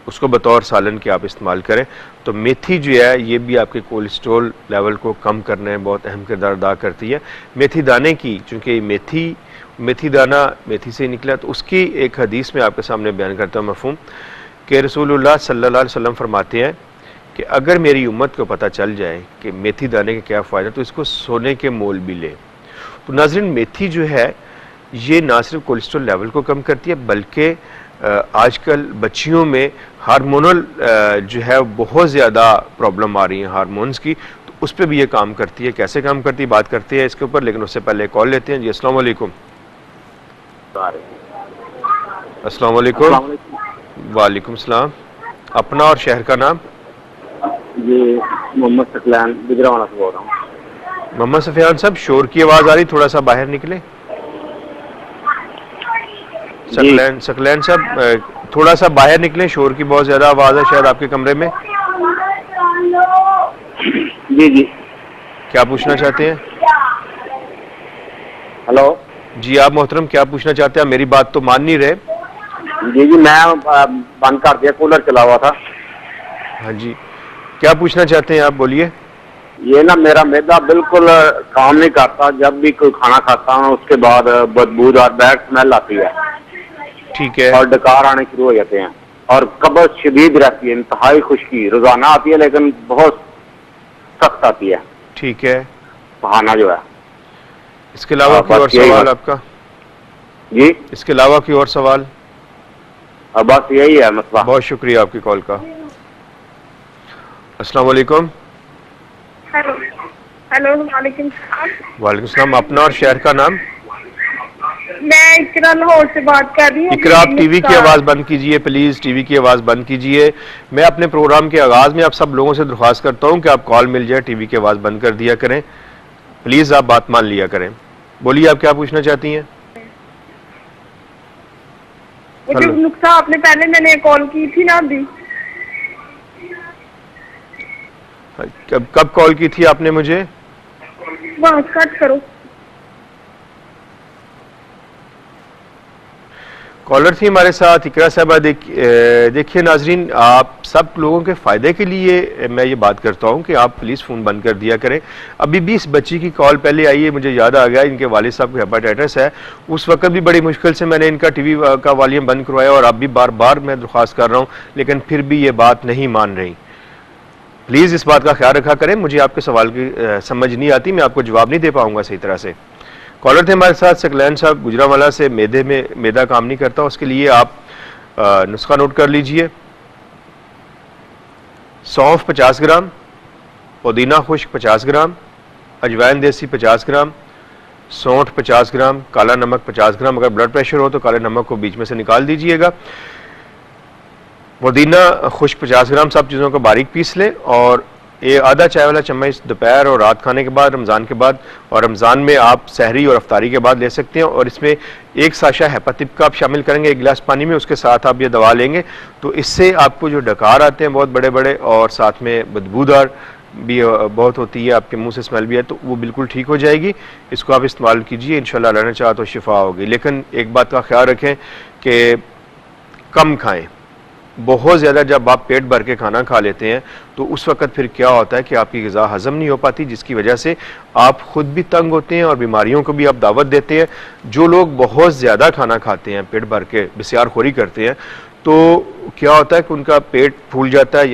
उसको बतौर सालन के आप इस्तेमाल करें। तो मेथी जो है ये भी आपके कोलेस्ट्रॉल लेवल को कम करने में बहुत अहम किरदार अदा करती है। मेथी दाने की, चूँकि मेथी दाना मेथी से निकला, तो उसकी एक हदीस में आपके सामने बयान करता हूँ मफ़हूम कि रसूलुल्लाह सल्लल्लाहु अलैहि वसल्लम फरमाते हैं कि अगर मेरी उम्मत को पता चल जाए कि मेथी दाने के क्या फ़ायदे, तो इसको सोने के मोल भी ले। तो नाज़रीन, मेथी जो है ये ना सिर्फ कोलेस्ट्रॉल लेवल को कम करती है बल्कि आजकल बच्चियों में हार्मोनल जो है बहुत ज़्यादा प्रॉब्लम आ रही है हार्मोन्स की, तो उस पर भी ये काम करती है। कैसे काम करती है बात करते हैं इसके ऊपर, लेकिन उससे पहले कॉल लेते हैं। जी अस्सलाम वालेकुम। अस्सलाम वालेकुम। वालेकुम सलाम। अपना और शहर का नाम? जी मोहम्मद सकलैन गुजरावाला से बोल रहा हूँ। मोहम्मद सफियान साहब, शोर की आवाज़ आ रही, थोड़ा सा बाहर निकले। सकलैन साहब थोड़ा सा बाहर निकलें, शोर की बहुत ज़्यादा आवाज़ है शायद आपके कमरे में। जी जी, क्या पूछना चाहते हैं? हेलो जी, आप मोहतरम क्या पूछना चाहते हैं? मेरी बात तो मान नहीं रहे। जी जी, मैं बंद कर दिया, कूलर चला हुआ था। हाँ जी, क्या पूछना चाहते हैं आप, बोलिए। ये ना मेरा मैदा बिल्कुल काम नहीं करता, जब भी कोई खाना खाता हूँ उसके बाद बदबूदार बैड स्मेल आती है। ठीक है। और डकार आने शुरू हो जाते हैं और कब्ज शदीद रहती है, इंतहाई खुश्की रोजाना आती है लेकिन बहुत सख्त आती है। ठीक है। बहाना जो है। इसके अलावा कोई और सवाल आपका? जी, इसके अलावा कोई और सवाल? बस यही है मसला। बहुत शुक्रिया आपकी कॉल का। अस्सलाम वालेकुम। हेलो हेलो वालेकुम सलाम। वालेकुम सलाम। अपना और शहर का नाम? मैं इकरा लाहौर से बात कर रही हूँ। इकरा, आप टीवी की आवाज़ बंद कीजिए प्लीज़, टीवी की आवाज़ बंद कीजिए। मैं अपने प्रोग्राम के आगाज़ में आप सब लोगों से दरख्वास्त करता हूँ कि आप कॉल मिल जाए टीवी की आवाज़ बंद कर दिया करें प्लीज़, आप बात मान लिया करें। बोलिए आप क्या पूछना चाहती हैं? वो जो नुक्सा आपने पहले मैंने कॉल की थी ना अभी, कब कॉल की थी आपने मुझे? वहाँ कट करो। कॉलर थी हमारे साथ इकरा साहबा। देखिए नाजरीन, आप सब लोगों के फ़ायदे के लिए मैं ये बात करता हूँ कि आप प्लीज़ फ़ोन बंद कर दिया करें। अभी भी इस बच्ची की कॉल पहले आई है, मुझे याद आ गया इनके वालिद साहब को हेपाटाइटिस है। उस वक्त भी बड़ी मुश्किल से मैंने इनका टीवी का वॉल्यूम बंद करवाया और अब भी बार बार मैं दरख्वास्त कर रहा हूँ, लेकिन फिर भी ये बात नहीं मान रही। प्लीज़ इस बात का ख्याल रखा करें। मुझे आपके सवाल की समझ नहीं आती, मैं आपको जवाब नहीं दे पाऊँगा सही तरह से। कॉलर थे हमारे साथ सकलैन साहब गुजरावाला से। मैदा काम नहीं करता, उसके लिए आप नुस्खा नोट कर लीजिए। सौंफ 50 ग्राम, पुदीना खुश्क 50 ग्राम, अजवाइन देसी 50 ग्राम, सौंठ 50 ग्राम, काला नमक 50 ग्राम। अगर ब्लड प्रेशर हो तो काले नमक को बीच में से निकाल दीजिएगा। पुदीना खुश्क 50 ग्राम, सब चीज़ों को बारीक पीस लें और ये आधा चाय वाला चम्मच दोपहर और रात खाने के बाद, रमज़ान के बाद, और रमज़ान में आप सहरी और अफ्तारी के बाद ले सकते हैं। और इसमें एक साशा हेपातिप का आप शामिल करेंगे 1 गिलास पानी में, उसके साथ आप ये दवा लेंगे तो इससे आपको जो डकार आते हैं बहुत बड़े बड़े और साथ में बदबूदार भी बहुत होती है, आपके मुंह से स्मेल भी है, तो वो बिल्कुल ठीक हो जाएगी। इसको आप इस्तेमाल कीजिए, इंशाल्लाह अल्लाह ने चाहा तो शिफा होगी। लेकिन एक बात का ख्याल रखें कि कम खाएँ। बहुत ज़्यादा जब आप पेट भर के खाना खा लेते हैं तो उस वक़्त फिर क्या होता है कि आपकी ग़िज़ा हज़म नहीं हो पाती, जिसकी वजह से आप ख़ुद भी तंग होते हैं और बीमारियों को भी आप दावत देते हैं। जो लोग बहुत ज़्यादा खाना खाते हैं, पेट भर के बिस्यारखोरी करते हैं, तो क्या होता है कि उनका पेट फूल जाता है,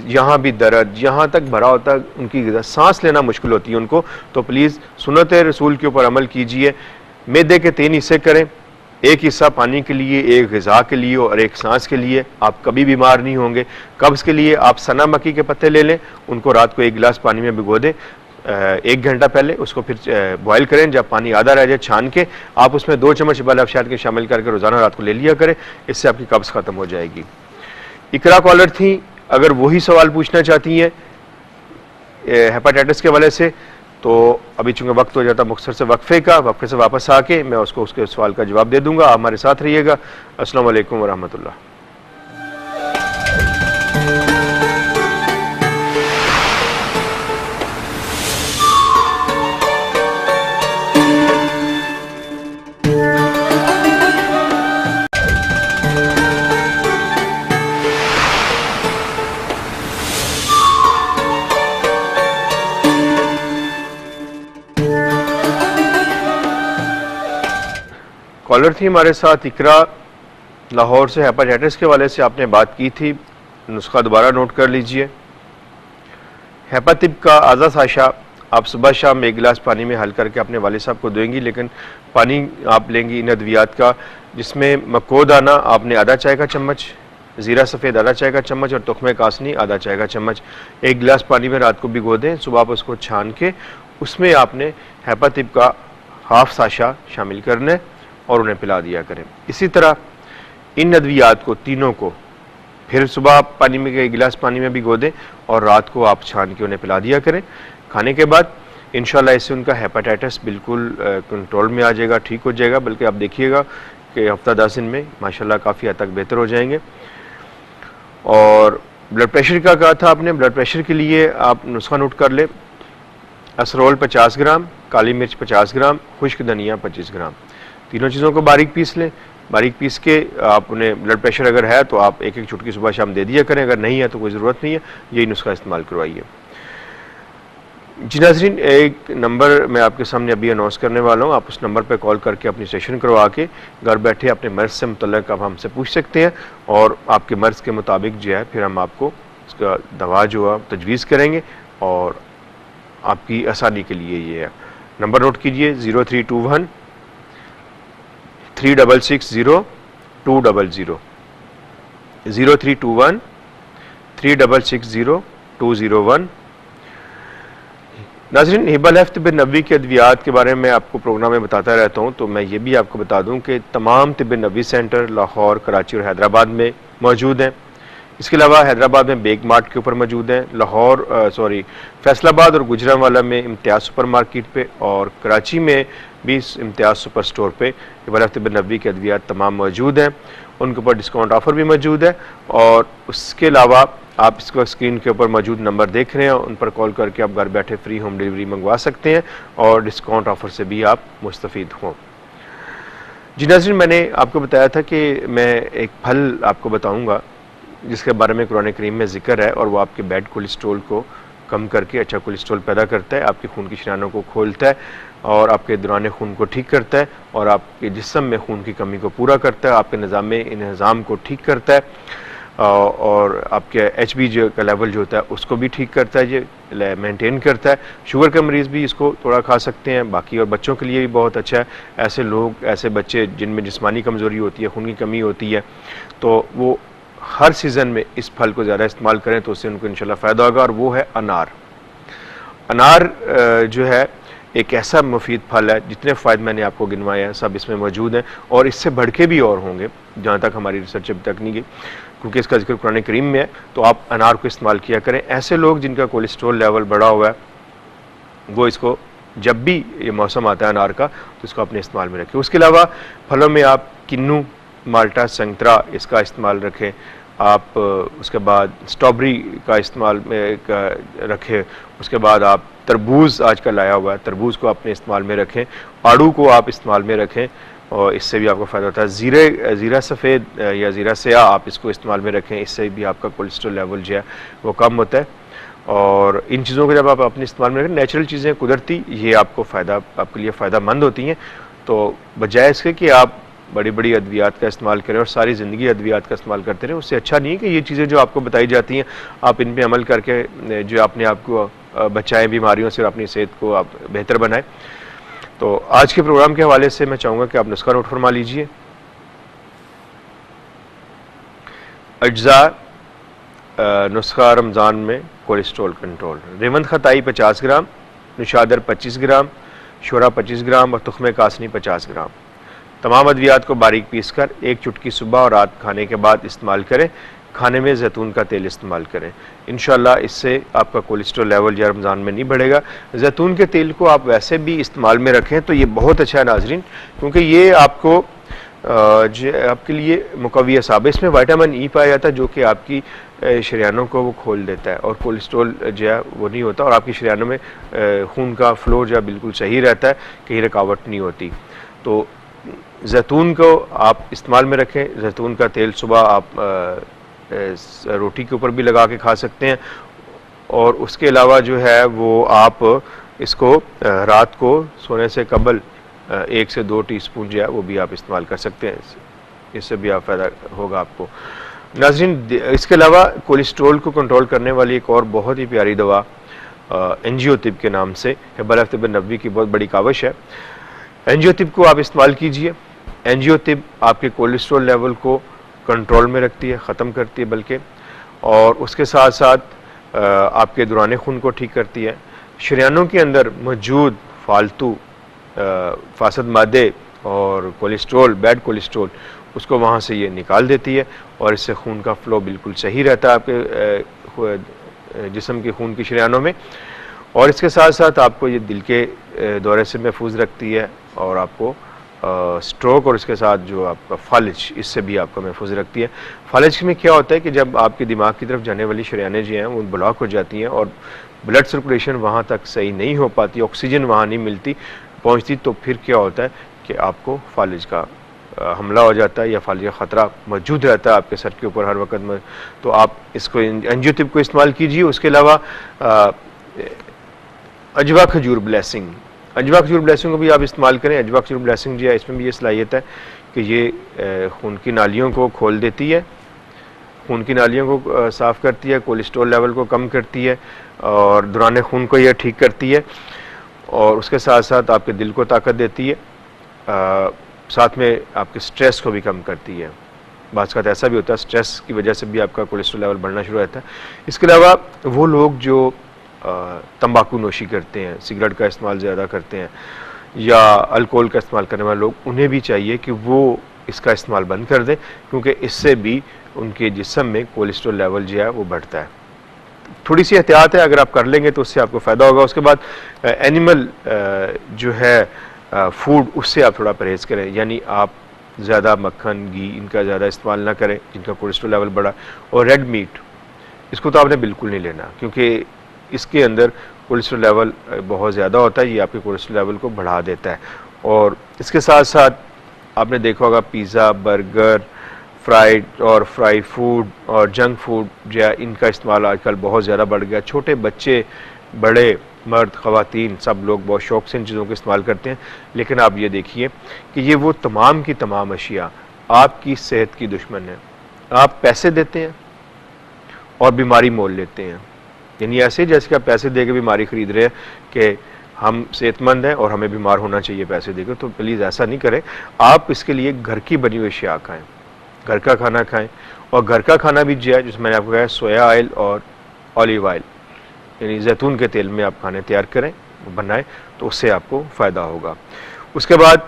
यहाँ भी दर्द, यहाँ तक भरा होता है, उनकी ग़िज़ा सांस लेना मुश्किल होती है उनको। तो प्लीज़ सुन्नत रसूल के ऊपर अमल कीजिए। मैदे के 3 हिस्से करें, एक हिस्सा पानी के लिए, एक ग़िज़ा के लिए और एक सांस के लिए। आप कभी बीमार नहीं होंगे। कब्ज़ के लिए आप सना मक्की के पत्ते ले लें, उनको रात को 1 गिलास पानी में भिगो दें 1 घंटा पहले, उसको फिर बॉयल करें। जब पानी आधा रह जाए छान के आप उसमें 2 चम्मच बालाफशाद के शामिल करके रोज़ाना रात को ले लिया करें, इससे आपकी कब्ज़ ख़त्म हो जाएगी। इकरा कॉलर थी, अगर वही सवाल पूछना चाहती हैं हेपाटाइटिस के हवाले से, तो अभी चूंकि वक्त हो जाता मुख्तसर से वक्फे का, वक्फे से वापस आके मैं उसको उसके सवाल का जवाब दे दूंगा। आप हमारे साथ रहिएगा। अस्सलाम वालेकुम व रहमतुल्लाह। कॉलर थी हमारे साथ इकरा लाहौर से। हेपाटाइटिस के वाले से आपने बात की थी, नुस्खा दोबारा नोट कर लीजिए। हेपातिप का आधा साशा आप सुबह शाम 1 गिलास पानी में हल करके अपने वालिद साहब को देंगी, लेकिन पानी आप लेंगी इन अद्वियात का जिसमें मको दाना आपने आधा चाय का चम्मच, ज़ीरा सफ़ेद आधा चाय का चम्मच और तुख्मे कासनी आधा चाय का चम्मच 1 गिलास पानी में रात को भिगो दें। सुबह आप उसको छान के उसमें आपने हेपातिप का हाफ साशा शामिल करना और उन्हें पिला दिया करें। इसी तरह इन अद्वियात को तीनों को फिर सुबह आप पानी में 1 गिलास पानी में भिगो दें और रात को आप छान के उन्हें पिला दिया करें। खाने के बाद इंशाल्लाह इससे उनका हेपाटाइटिस बिल्कुल कंट्रोल में आ जाएगा, ठीक हो जाएगा। बल्कि आप देखिएगा कि हफ्ता 10 दिन में माशाल्लाह काफ़ी हद तक बेहतर हो जाएंगे। और ब्लड प्रेशर का कहा था आपने, ब्लड प्रेशर के लिए आप नुस्खा नोट कर ले। असरोल 50 ग्राम, काली मिर्च 50 ग्राम, खुश्क धनिया 25 ग्राम। तीनों चीज़ों को बारीक पीस लें। बारीक पीस के आप उन्हें ब्लड प्रेशर अगर है तो आप 1-1 चुटकी सुबह शाम दे दिया करें, अगर नहीं है तो कोई ज़रूरत नहीं है, यही नुस्खा इस्तेमाल करवाइए। जी नाज़रीन, एक नंबर मैं आपके सामने अभी अनाउंस करने वाला हूँ। आप उस नंबर पर कॉल करके अपनी सेशन करवा के घर बैठे अपने मर्ज़ से मुतल्लिक़ आप हमसे पूछ सकते हैं और आपके मर्ज़ के मुताबिक जो है फिर हम आपको उसका दवा जो है तजवीज़ करेंगे और आपकी आसानी के लिए ये है। नंबर नोट कीजिए 0321 3660 200 0321 3660 201। नाज़रीन, हिबा लेफ्ट तिब नबी के अद्वियात के बारे में आपको प्रोग्राम में बताता रहता हूँ, तो मैं ये भी आपको बता दूँ कि तमाम तिब नबी सेंटर लाहौर, कराची और हैदराबाद में मौजूद हैं। इसके अलावा हैदराबाद में बेग मार्ट के ऊपर मौजूद हैं, लाहौर फैसलाबाद और गुजरांवाला में इम्तियाज़ सुपर मार्केट पे और कराची में भी इम्तियाज़ सुपर स्टोर पे हिबा लेफ्ट तिब नबी के अद्वियात तमाम मौजूद हैं। उनके ऊपर डिस्काउंट ऑफ़र भी मौजूद है और उसके अलावा आप इसको स्क्रीन के ऊपर मौजूद नंबर देख रहे हैं, उन पर कॉल करके आप घर बैठे फ्री होम डिलीवरी मंगवा सकते हैं और डिस्काउंट ऑफ़र से भी आप मुस्तफ़ीद हों। जी नाज़रीन, मैंने आपको बताया था कि मैं एक फल आपको बताऊंगा जिसके बारे में कुरान करीम में ज़िक्र है और वो आपके बैड कोलेस्ट्रॉल को कम करके अच्छा कोलेस्ट्रॉल पैदा करता है, आपके खून की शरीयानों को खोलता है और आपके दौरान खून को ठीक करता है और आपके जिस्म में खून की कमी को पूरा करता है, आपके निज़ाम को ठीक करता है और आपके HB का लेवल जो होता है उसको भी ठीक करता है, ये मेंटेन करता है। शुगर के मरीज़ भी इसको थोड़ा खा सकते हैं, बाकी और बच्चों के लिए भी बहुत अच्छा है। ऐसे लोग, ऐसे बच्चे जिनमें जिस्मानी कमज़ोरी होती है, खून की कमी होती है, तो वो हर सीज़न में इस फल को ज़्यादा इस्तेमाल करें तो उससे उनको इंशाल्लाह फ़ायदा होगा और वो है अनार। अनार जो है एक ऐसा मुफीद फल है, जितने फ़ायदे मैंने आपको गिनवाए हैं सब इसमें मौजूद हैं और इससे बढ़ के भी और होंगे जहाँ तक हमारी रिसर्च अभी तक नहीं गई, क्योंकि इसका जिक्र कुरान करीम में है। तो आप अनार को इस्तेमाल किया करें। ऐसे लोग जिनका कोलेस्ट्रॉल लेवल बढ़ा हुआ है वो इसको जब भी ये मौसम आता है अनार का तो इसको अपने इस्तेमाल में रखें। उसके अलावा फलों में आप किन्नू, माल्टा, संतरा इसका इस्तेमाल रखें। आप उसके बाद स्ट्रॉबेरी का इस्तेमाल में रखें। उसके बाद आप तरबूज़ आजकल आया हुआ है, तरबूज़ को अपने इस्तेमाल में रखें। आड़ू को आप इस्तेमाल में रखें और इससे भी आपको फ़ायदा होता है। ज़ीरा सफ़ेद या ज़ीरा स्याह आप इसको इस्तेमाल में रखें, इससे भी आपका कोलेस्ट्रॉल लेवल जो है वो कम होता है। और इन चीज़ों को जब आप अपने इस्तेमाल में रखें, नेचुरल चीज़ें, कुदरती, ये आपके लिए फ़ायदा मंद होती हैं। तो बजाय इसके कि आप बड़ी बड़ी अद्वियात का इस्तेमाल करें और सारी ज़िंदगी अद्वियात का इस्तेमाल करते रहें, उससे अच्छा नहीं है कि ये चीज़ें जो आपको बताई जाती हैं आप इन पे अमल करके जो अपने आप को बचाएं बीमारियों से और अपनी सेहत को आप बेहतर बनाएं। तो आज के प्रोग्राम के हवाले से मैं चाहूँगा कि आप नुस्खा नोट फरमा लीजिए। अज्जा नुस्खा रमज़ान में कोलेस्ट्रॉल कंट्रोल: रेवंद खताई 50 ग्राम, निशादर 25 ग्राम, शोरा 25 ग्राम और तुख्मे कासनी 50 ग्राम। तमाम अद्वियात को बारीक पीसकर एक चुटकी सुबह और रात खाने के बाद इस्तेमाल करें। खाने में जैतून का तेल इस्तेमाल करें, इंशाल्लाह इससे आपका कोलेस्ट्रॉल लेवल या रमज़ान में नहीं बढ़ेगा। जैतून के तेल को आप वैसे भी इस्तेमाल में रखें तो ये बहुत अच्छा है नाजरीन, क्योंकि ये आपको आपके लिए मुकव्वी असाब है। इसमें विटामिन ई पाया जाता है जो कि आपकी शरीयानों को वो खोल देता है और कोलेस्ट्रॉल जो है वो नहीं होता और आपकी शरीयानों में खून का फ्लो जो है बिल्कुल सही रहता है, कहीं रुकावट नहीं होती। तो जैतून को आप इस्तेमाल में रखें। जैतून का तेल सुबह आप रोटी के ऊपर भी लगा के खा सकते हैं और उसके अलावा जो है वो आप इसको रात को सोने से कबल 1 से 2 टीस्पून जो है वो भी आप इस्तेमाल कर सकते हैं, इससे भी आप फ़ायदा होगा आपको। नाज़रीन, इसके अलावा कोलेस्ट्रॉल को कंट्रोल करने वाली एक और बहुत ही प्यारी दवा एंजियोतिब के नाम से हिबा लेफ्ट तिब नबवी की बहुत बड़ी काविश है। एंजियोतिब को आप इस्तेमाल कीजिए। एंजियोतिब आपके कोलेस्ट्रॉल लेवल को कंट्रोल में रखती है, ख़त्म करती है बल्कि, और उसके साथ साथ आपके दौरान खून को ठीक करती है। शरीयानों के अंदर मौजूद फालतू फासद मादे और कोलेस्ट्रॉल, बैड कोलेस्ट्रॉल, उसको वहाँ से ये निकाल देती है और इससे खून का फ़्लो बिल्कुल सही रहता है आपके जिस्म के खून की शरीयानों में। और इसके साथ साथ आपको ये दिल के दौरे से महफूज रखती है और आपको स्ट्रोक और इसके साथ जो आपका फालिज, इससे भी आपको महफूज रखती है। फालिज में क्या होता है कि जब आपके दिमाग की तरफ जाने वाली शरीयानें जो हैं वो ब्लॉक हो जाती हैं और ब्लड सर्कुलेशन वहाँ तक सही नहीं हो पाती, ऑक्सीजन वहाँ नहीं मिलती पहुँचती, तो फिर क्या होता है कि आपको फालिज का हमला हो जाता है या फालिज का ख़तरा मौजूद रहता है आपके सर के ऊपर हर वक्त में। तो आप इसको एंजियोतिब को इस्तेमाल कीजिए। उसके अलावा अजवा खजूर ब्लेसिंग, अजवा खजूर ब्लेसिंग को भी आप इस्तेमाल करें। अजवा खजूर ब्लेसिंग जो है इसमें भी ये सलाहियत है कि ये खून की नालियों को खोल देती है, खून की नालियों को साफ़ करती है, कोलेस्ट्रॉल लेवल को कम करती है और दौरान खून को यह ठीक करती है और उसके साथ साथ आपके दिल को ताकत देती है, साथ में आपके स्ट्रेस को भी कम करती है। बात का ऐसा भी होता है स्ट्रेस की वजह से भी आपका कोलेस्ट्रॉल लेवल बढ़ना शुरू होता है। इसके अलावा वो लोग जो तंबाकू नोशी करते हैं, सिगरेट का इस्तेमाल ज़्यादा करते हैं या अल्कोहल का इस्तेमाल करने वाले लोग, उन्हें भी चाहिए कि वो इसका इस्तेमाल बंद कर दें, क्योंकि इससे भी उनके जिस्म में कोलेस्ट्रॉल लेवल जो है वो बढ़ता है। थोड़ी सी एहतियात है, अगर आप कर लेंगे तो उससे आपको फ़ायदा होगा। उसके बाद एनिमल जो है फूड, उससे आप थोड़ा परहेज़ करें, यानी आप ज़्यादा मक्खन घी इनका ज़्यादा इस्तेमाल ना करें जिनका कोलेस्ट्रॉल लेवल बढ़ा। और रेड मीट, इसको तो आपने बिल्कुल नहीं लेना, क्योंकि इसके अंदर कोलेस्ट्रॉल लेवल बहुत ज़्यादा होता है, ये आपके कोलेस्ट्रॉल लेवल को बढ़ा देता है। और इसके साथ साथ आपने देखा होगा पिज़्ज़ा, बर्गर, फ्राई फूड और जंक फूड जो है, इनका इस्तेमाल आजकल बहुत ज़्यादा बढ़ गया। छोटे बच्चे, बड़े, मर्द, ख़वातीन, सब लोग बहुत शौक़ से इन चीज़ों को इस्तेमाल करते हैं। लेकिन आप ये देखिए कि ये वो तमाम की तमाम अशिया आपकी सेहत की दुश्मन है। आप पैसे देते हैं और बीमारी मोल लेते हैं, यानी ऐसे जैसे कि आप पैसे दे के बीमारी ख़रीद रहे हैं कि हम सेहतमंद हैं और हमें बीमार होना चाहिए पैसे देकर। तो प्लीज़ ऐसा नहीं करें। आप इसके लिए घर की बनी हुई अशिया खाएँ, घर का खाना खाएँ। और घर का खाना भी जो है, जिसमें मैंने आपको कहा सोया ऑयल और ऑलिव ऑयल यानी जैतून के तेल में आप खाने तैयार करें, बनाएं, तो उससे आपको फ़ायदा होगा। उसके बाद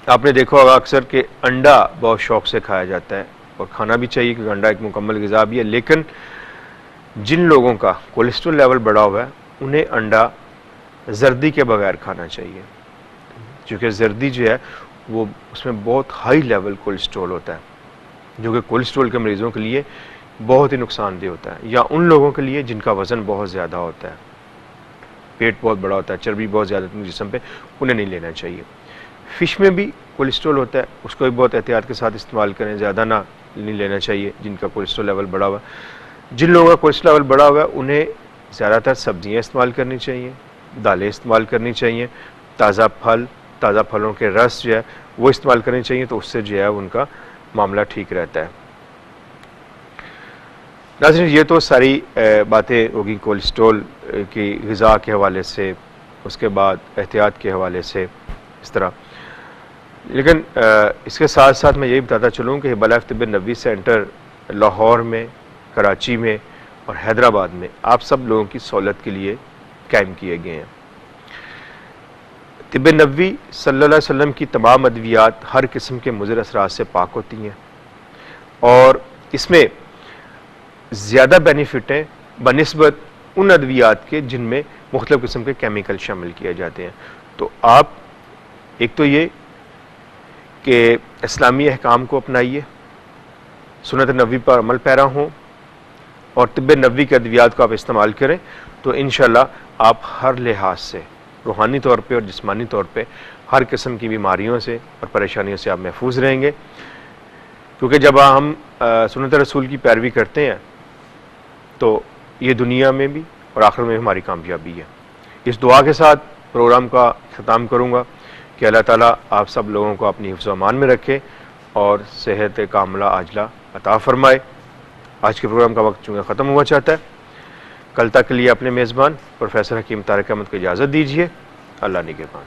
आपने देखा होगा अक्सर कि अंडा बहुत शौक़ से खाया जाता है और खाना भी चाहिए, क्योंकि अंडा एक मुकम्मल ग़िज़ा भी है। लेकिन जिन लोगों का कोलेस्ट्रॉल लेवल बढ़ा हुआ है, उन्हें अंडा जर्दी के बगैर खाना चाहिए, क्योंकि जर्दी जो है वो उसमें बहुत हाई लेवल कोलेस्ट्रॉल होता है, जो कि कोलेस्ट्रॉल के मरीज़ों के लिए बहुत ही नुकसानदेह होता है, या उन लोगों के लिए जिनका वज़न बहुत ज़्यादा होता है, पेट बहुत बड़ा होता है, चर्बी बहुत ज़्यादा होती है जिस्म पे, उन्हें नहीं लेना चाहिए। फ़िश में भी कोलेस्ट्रॉल होता है, उसको भी बहुत एहतियात के साथ इस्तेमाल करें, ज़्यादा ना नहीं लेना चाहिए जिनका कोलेस्ट्रॉल लेवल बढ़ा हुआ है। जिन लोगों का कोलेस्ट्रॉल लेवल बढ़ा हुआ है, उन्हें ज़्यादातर सब्ज़ियाँ इस्तेमाल करनी चाहिए, दालें इस्तेमाल करनी चाहिए, ताज़ा फलों के रस जो है वो इस्तेमाल करनी चाहिए, तो उससे जो है उनका मामला ठीक रहता है। नाज़रीन, ये तो सारी बातें होगी कोलेस्ट्रॉल की ग़िज़ा के हवाले से, उसके बाद एहतियात के हवाले से इस तरह। लेकिन इसके साथ साथ मैं यही बताता चलूँ कि हिबा लाइफ तिब्ब नबवी सेंटर लाहौर में, कराची में और हैदराबाद में आप सब लोगों की सहूलत के लिए कायम किए गए हैं। तिब्ब नबवी सल्लल्लाहु अलैहि वसल्लम की तमाम अद्वियात हर किस्म के मुज़र असरात से पाक होती हैं और इसमें ज़्यादा बेनिफिट हैं बनिस्बत उन अद्वियात के जिनमें मुख्तलिफ़ किस्म के केमिकल शामिल किए जाते हैं। तो आप एक तो ये कि इस्लामी अहकाम को अपनाइए, सुन्नत नबवी पर अमल पैरा हों और तिब्ब नबवी के अद्वियात को आप इस्तेमाल करें, तो इंशाअल्लाह आप हर लिहाज से, रूहानी तौर पे और जिस्मानी तौर पे, हर किस्म की बीमारियों से और परेशानियों से आप महफूज रहेंगे। क्योंकि जब हम सुन्नत रसूल की पैरवी करते हैं तो ये दुनिया में भी और आखिरत में हमारी कामयाबी है। इस दुआ के साथ प्रोग्राम का ख़त्म करूँगा कि अल्लाह ताला आप सब लोगों को अपनी हिफ्ज़ व अमान में रखे और सेहत कामला आजला अता फ़रमाए। आज के प्रोग्राम का वक्त चूँकि ख़त्म हुआ चाहता है, कल तक के लिए अपने मेज़बान प्रोफेसर हकीम तारिक अहमद को इजाज़त दीजिए। अल्लाह निगहबान।